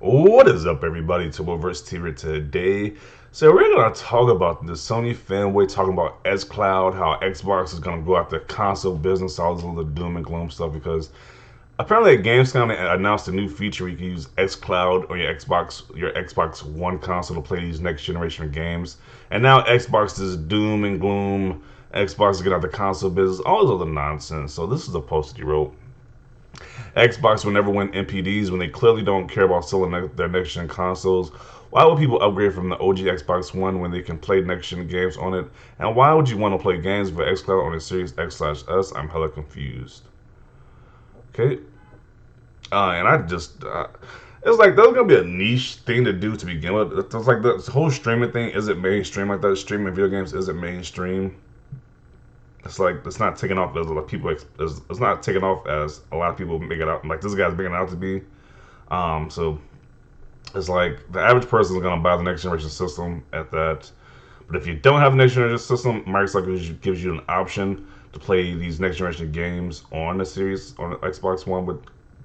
What is up, everybody? Turboverse TV today. So we're gonna talk about the Sony Fanboy talking about Xcloud, how Xbox is gonna go after console business, all this little doom and gloom stuff. Because apparently at Gamescom they announced a new feature where you can use Xcloud on your Xbox One console to play these next generation games. And now Xbox is doom and gloom. Xbox is getting out the console business, all this other nonsense. So this is a post that he wrote. Xbox will never win NPDs when they clearly don't care about selling their next gen consoles. Why would people upgrade from the OG Xbox One when they can play next gen games on it? And why would you want to play games for xCloud on the Series X/S? I'm hella confused. Okay, and I just it's like that's gonna be a niche thing to do to begin with. It's like the whole streaming thing isn't mainstream like that. Streaming video games isn't mainstream. It's like it's not taking off as a lot of people. It's not taking off as a lot of people make it out. Like this guy's making it out to be. So it's like the average person is gonna buy the next generation system at that. But if you don't have a next generation system, Microsoft gives you an option to play these next generation games on the series on the Xbox One with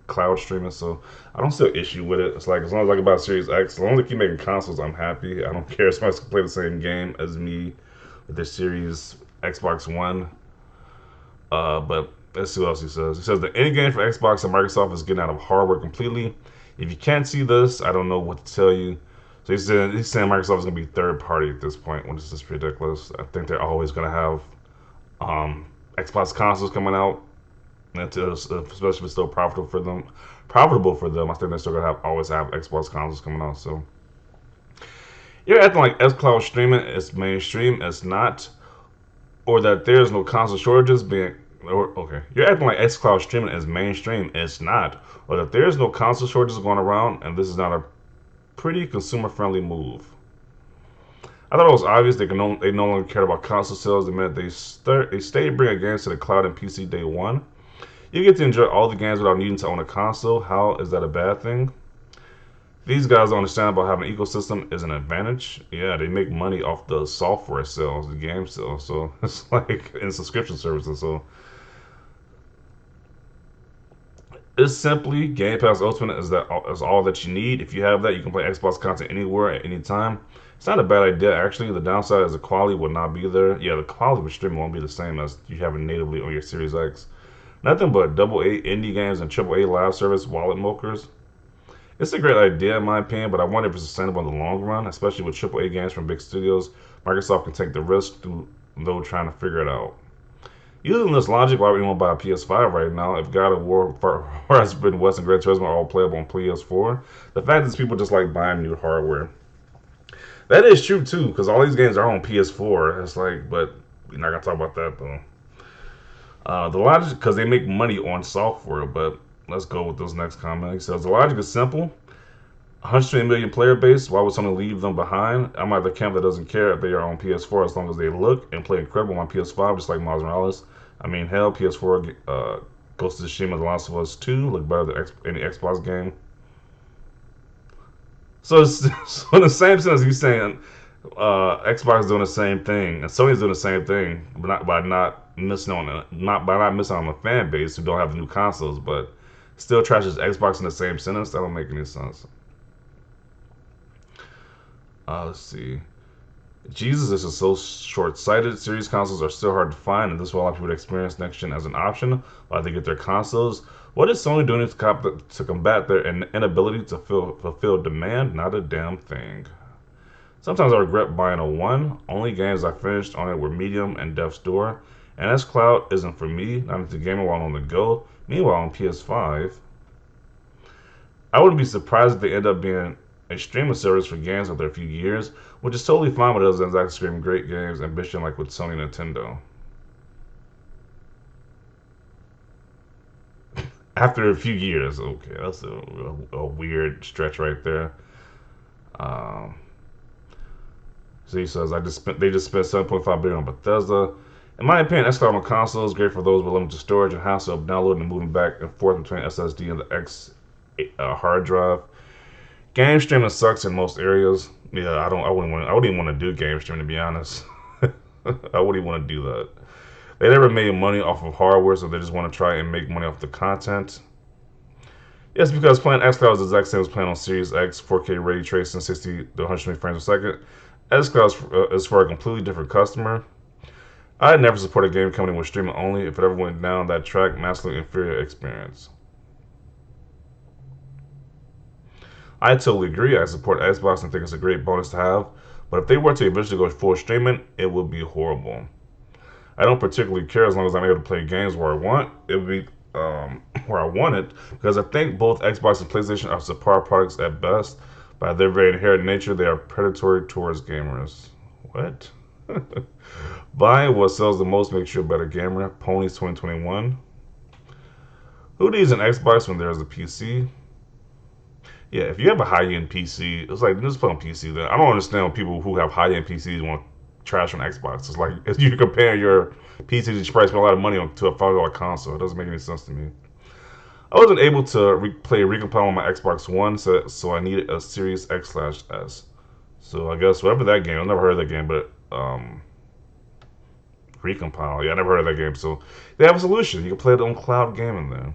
cloud streaming. So I don't see an issue with it. It's like as long as I can buy Series X, as long as they keep making consoles, I'm happy. I don't care if somebody can play the same game as me with their Series Xbox One. But let's see what else he says. He says the end game for Xbox and Microsoft is getting out of hardware completely. If you can't see this, I don't know what to tell you. So he's saying Microsoft is going to be third party at this point, which is just ridiculous. I think they're always going to have Xbox consoles coming out, especially if it's still profitable for them. Profitable for them, I think they're still going to always have Xbox consoles coming out. So you're acting like xCloud streaming is mainstream. It's not, or that there's no console shortages being. Okay, you're acting like xCloud streaming is mainstream. It's not, or that there's no console shortages going around, and this is not a pretty consumer-friendly move. I thought it was obvious they no longer cared about console sales the minute they stayed bringing games to the cloud and PC day one. You get to enjoy all the games without needing to own a console. How is that a bad thing? These guys don't understand about having an ecosystem is an advantage. Yeah, they make money off the software sales, the game sales. So it's like in subscription services. So it's simply Game Pass Ultimate is all that you need. If you have that, you can play Xbox content anywhere at any time. It's not a bad idea actually. The downside is the quality will not be there. Yeah, the quality of streaming won't be the same as you have it natively on your Series X. Nothing but AA indie games and AAA live service wallet milkers. It's a great idea in my opinion, but I wonder if it's sustainable in the long run, especially with AAA games from big studios. Microsoft can take the risk though trying to figure it out. Using this logic, why would anyone buy a PS5 right now if God of War, Horizon West, and Gran Turismo are all playable on PS4? The fact is people just like buying new hardware. That is true too, because all these games are on PS4. It's like, but we're not gonna talk about that though. The logic, because they make money on software, but let's go with this next comment. He says the logic is simple. 120 million player base. Why would someone leave them behind? I'm at the camp that doesn't care if they are on PS4 as long as they look and play incredible on PS5, just like Miles Morales. I mean, hell, PS4 Ghost of Tsushima, The Last of Us 2 look better than any Xbox game. So, so in the same sense, he's saying Xbox is doing the same thing and Sony's doing the same thing, but not by not missing on the fan base who don't have the new consoles, but still trashes Xbox in the same sentence. That don't make any sense. Let's see. Jesus, this is so short-sighted. Series consoles are still hard to find, and this will allow people to experience next gen as an option while they get their consoles. What is Sony doing to combat their inability to fulfill demand? Not a damn thing. Sometimes I regret buying a One. Only games I finished on it were Medium and Death's Door. And xCloud isn't for me, not into gaming while on the go. Meanwhile, on PS5, I wouldn't be surprised if they end up being a streaming service for games after a few years, which is totally fine with us as actually streaming great games ambition like with Sony and Nintendo. After a few years, okay, that's a weird stretch right there. Um, so he says, they just spent 7.5 billion on Bethesda. In my opinion, xCloud on console is great for those with limited storage and hassle of downloading and moving back and forth between SSD and the X hard drive. Game streaming sucks in most areas. Yeah, I wouldn't even want to do game streaming to be honest. I wouldn't even want to do that. They never made money off of hardware, so they just want to try and make money off the content. Yes, because playing xCloud is the exact same as playing on Series X, 4K ray tracing, 60 to 120 frames per second. xCloud is for a completely different customer. I never support a game company with streaming only. If it ever went down that track, massively inferior experience. I totally agree. I support Xbox and think it's a great bonus to have. But if they were to eventually go full streaming, it would be horrible. I don't particularly care as long as I'm able to play games where I want. It would be where I want it because I think both Xbox and PlayStation are subpar products at best. By their very inherent nature, they are predatory towards gamers. What? Buying what sells the most makes you a better gamer. Ponies 2021. Who needs an Xbox when there's a PC? Yeah, if you have a high-end PC, it's like just play on PC. Then I don't understand people who have high-end PCs want trash on Xbox. It's like if you compare your PC that you probably spend a lot of money on to a $5 console, it doesn't make any sense to me. I wasn't able to play Recompile on my Xbox One, so I needed a Series X/S. So I guess whatever that game, I've never heard of that game, but Recompile, yeah, I never heard of that game. So they have a solution. You can play it on cloud gaming there.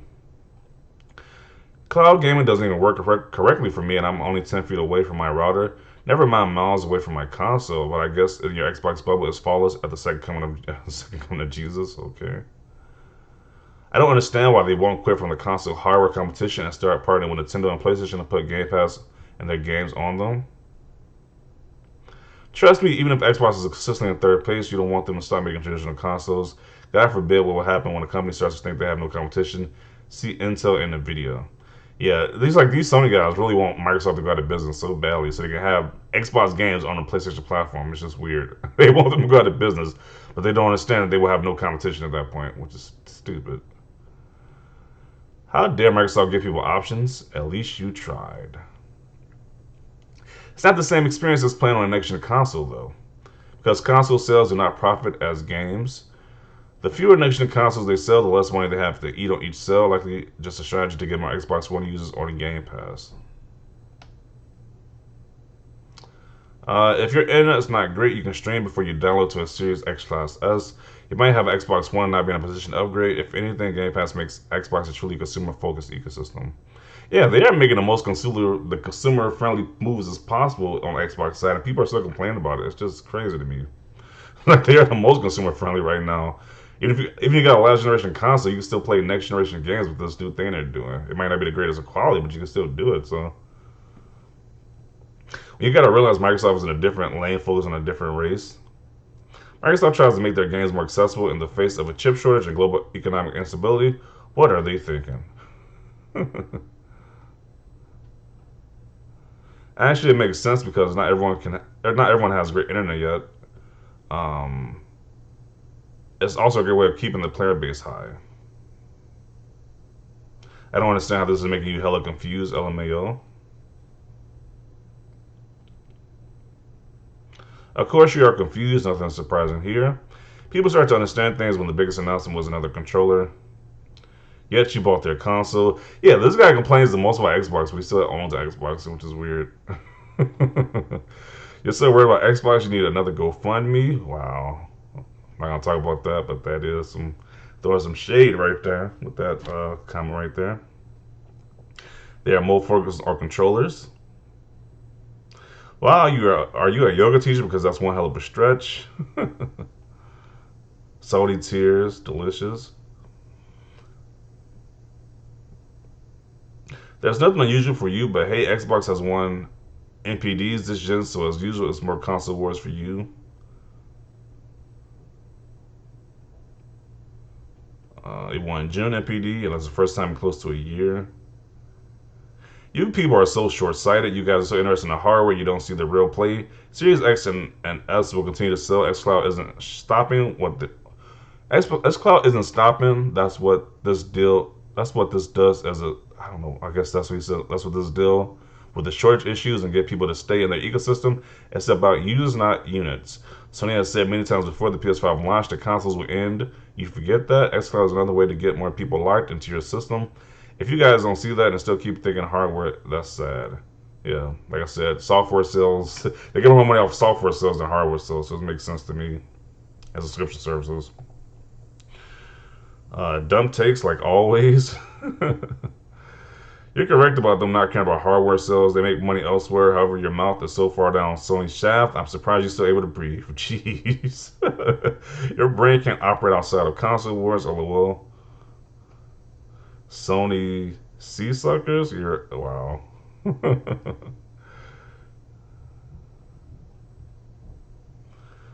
Cloud gaming doesn't even work correctly for me, and I'm only 10 feet away from my router. Never mind miles away from my console, but I guess in your Xbox bubble is flawless at the second coming of second coming of Jesus. Okay. I don't understand why they won't quit from the console hardware competition and start partnering with Nintendo and PlayStation to put Game Pass and their games on them. Trust me, even if Xbox is consistently in third place, you don't want them to stop making traditional consoles. God forbid what will happen when a company starts to think they have no competition. See Intel and Nvidia. Yeah, these Sony guys really want Microsoft to go out of business so badly so they can have Xbox games on the PlayStation platform. It's just weird. They want them to go out of business, but they don't understand that they will have no competition at that point, which is stupid. How dare Microsoft give people options? At least you tried. It's not the same experience as playing on a next-gen console, though, because console sales do not profit as games. The fewer next-gen consoles they sell, the less money they have to eat on each sale. Likely just a strategy to get more Xbox One users on the Game Pass. If your internet is not great, you can stream before you download to a Series X/S. You might have an Xbox One not be in a position to upgrade. If anything, Game Pass makes Xbox a truly consumer-focused ecosystem. Yeah, they are making the consumer-friendly moves as possible on the Xbox side, and people are still complaining about it. It's just crazy to me. Like they are the most consumer-friendly right now. Even if you got a last generation console, you can still play next generation games with this new thing they're doing. It might not be the greatest of quality, but you can still do it. So you got to realize Microsoft is in a different lane, focused on a different race. Microsoft tries to make their games more accessible in the face of a chip shortage and global economic instability. What are they thinking? Actually, it makes sense because not everyone has great internet yet. Um, it's also a great way of keeping the player base high. I don't understand how this is making you hella confused, LMAO. Of course, you are confused, nothing surprising here. People start to understand things when the biggest announcement was another controller. Yet you bought their console. Yeah, this guy complains the most about Xbox, but he still owns an Xbox, which is weird. You're so worried about Xbox, you need another GoFundMe? Wow. I'm not going to talk about that, but that is throwing some shade right there with that comment right there. They are more focused on controllers. Wow, are you a yoga teacher? Because that's one hell of a stretch. Salty tears, delicious. There's nothing unusual for you, but hey, Xbox has won NPDs this gen, so as usual, it's more console wars for you. It won June NPD, and that's the first time in close to a year. You people are so short-sighted. You guys are so interested in the hardware, you don't see the real play. Series X and S will continue to sell. Xcloud isn't stopping. Xcloud isn't stopping. That's what this deal. That's what this does as a. I don't know. I guess that's what he said. That's what this deal with the shortage issues and get people to stay in their ecosystem. It's about users, not units. Sony has said many times before the PS5 launched, the consoles will end. You forget that. Xcloud is another way to get more people locked into your system. If you guys don't see that and still keep thinking hardware, that's sad. Yeah, like I said, software sales, they get more money off software sales than hardware sales, so it makes sense to me as subscription services. Dumb takes, like always. You're correct about them not caring about hardware sales. They make money elsewhere. However, your mouth is so far down Sony's shaft, I'm surprised you're still able to breathe. Jeez. Your brain can't operate outside of console wars, lol. Sony sea suckers? You're wow.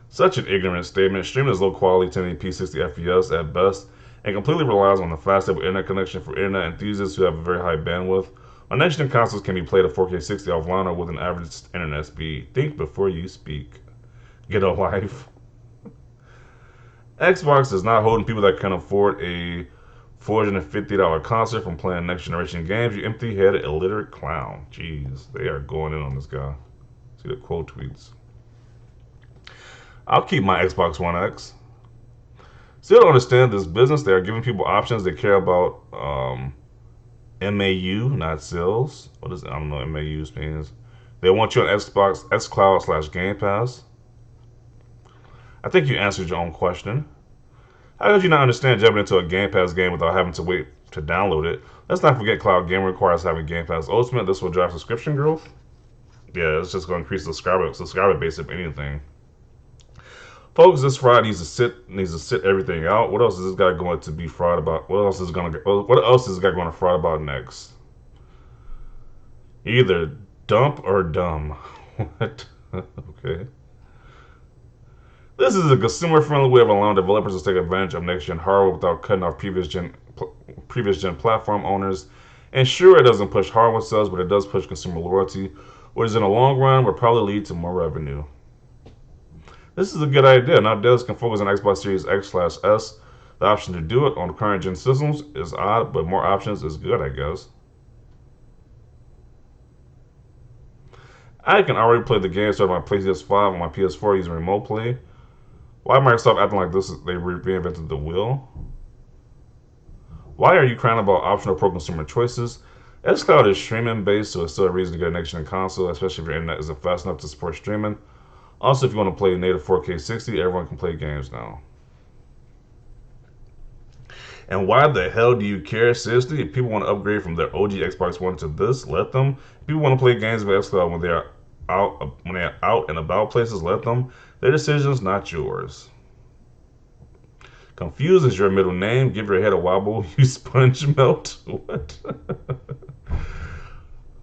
Such an ignorant statement. Streaming is low quality 1080p 60 FPS at best and completely relies on the fast stable internet connection for internet enthusiasts who have a very high bandwidth. On next gen consoles can be played at 4K 60 offline or with an average internet speed. Think before you speak. Get a life. Xbox is not holding people that can afford a $450 console from playing next generation games. You empty headed, illiterate clown. Jeez, they are going in on this guy. See the quote tweets. I'll keep my Xbox One X. Still don't understand this business. They are giving people options. They care about MAU, not sales. What is it? I don't know what MAU means. They want you on Xbox Xcloud / Game Pass. I think you answered your own question. How could you not understand jumping into a Game Pass game without having to wait to download it? Let's not forget cloud gaming requires having Game Pass Ultimate. This will drive subscription growth. Yeah, it's just going to increase the subscriber base if anything. Folks, this fraud needs to sit everything out. What else is this guy going to be fraud about? What else is this guy going to fraud about next? Either dump or dumb. What? Okay. This is a consumer-friendly way of allowing developers to take advantage of next-gen hardware without cutting off previous-gen platform owners. And sure, it doesn't push hardware sales, but it does push consumer loyalty, which in the long run will probably lead to more revenue. This is a good idea. Now devs can focus on Xbox Series X/S. The option to do it on current gen systems is odd, but more options is good, I guess. I can already play the game started on my PlayStation 5 and my PS4 using remote play. Why Microsoft acting like this? They reinvented the wheel. Why are you crying about optional pro-consumer choices? Xcloud is streaming based, so it's still a reason to get a next-gen console, especially if your internet isn't fast enough to support streaming. Also, if you want to play native 4K 60, everyone can play games now. And why the hell do you care? Seriously, if people want to upgrade from their OG Xbox One to this, let them. If people want to play games with Xcloud when they're out and about places, let them. Their decisions, not yours. Confused is your middle name. Give your head a wobble. You sponge melt. What?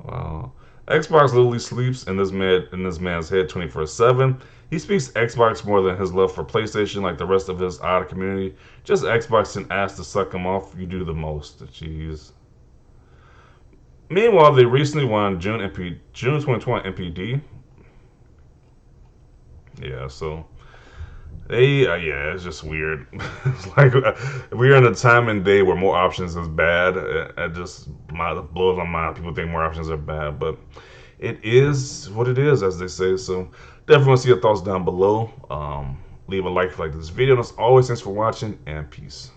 Wow. Xbox literally sleeps in this man's head 24/7. He speaks Xbox more than his love for PlayStation, like the rest of his odd community. Just Xbox didn't ask to suck him off. You do the most. Jeez. Meanwhile, they recently won June 2020 MPD. Yeah, so yeah, it's just weird. It's like we're in a time and day where more options is bad. It just blows my mind. People think more options are bad, but it is what it is, as they say. So definitely want to see your thoughts down below. Leave a like if you like this video. And as always, thanks for watching, and peace.